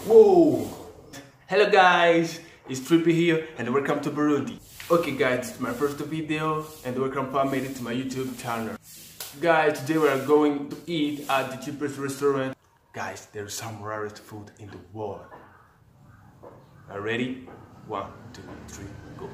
Whoa! Hello guys, it's Trippy here and welcome to Burundi. Okay guys, it's my first video and welcome family to my YouTube channel. Guys, today we are going to eat at the cheapest restaurant. Guys, there's some rarest food in the world. Are you ready? 1, 2, 3, go.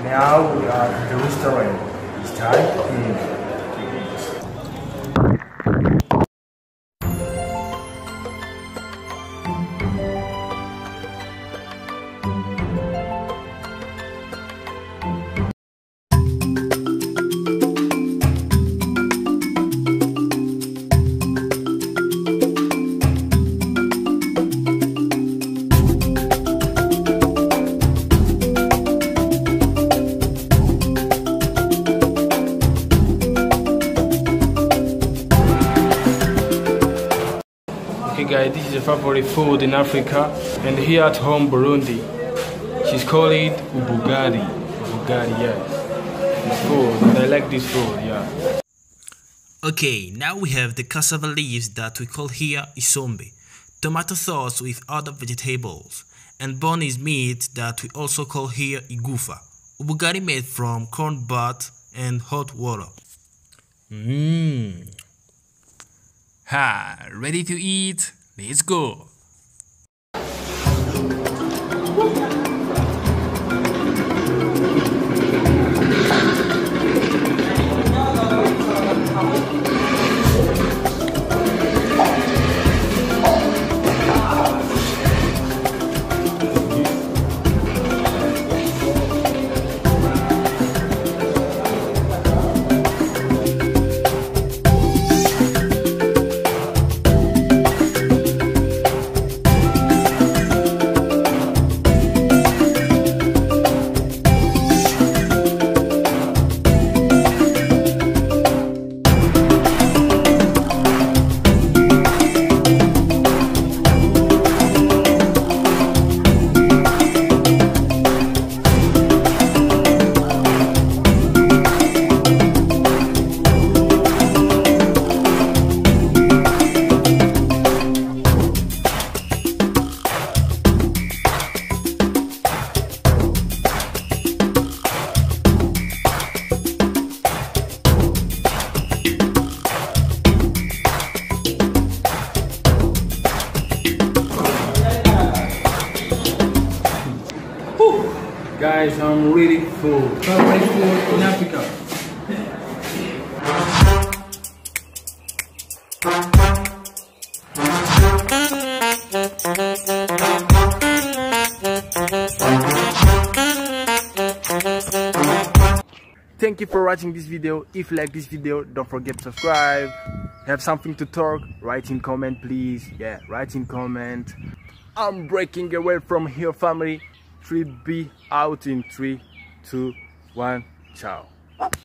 Now we are at the restaurant. It's time to eat. Okay guys, this is a favorite food in Africa and here at home Burundi. She's called it ubugari. Ubugari, yes. It's food and I like this food, yeah. Okay, now we have the cassava leaves that we call here isombe, tomato sauce with other vegetables, and boneless meat that we also call here igufa. Ubugari made from corn butt and hot water. Ha, ready to eat? Let's go! Guys, I'm really full. Favorite food in Africa. Thank you for watching this video. If you like this video, don't forget to subscribe. Have something to talk, write in comment please. Yeah, write in comment. I'm breaking away from here family. 3B out in 3, 2, 1, ciao.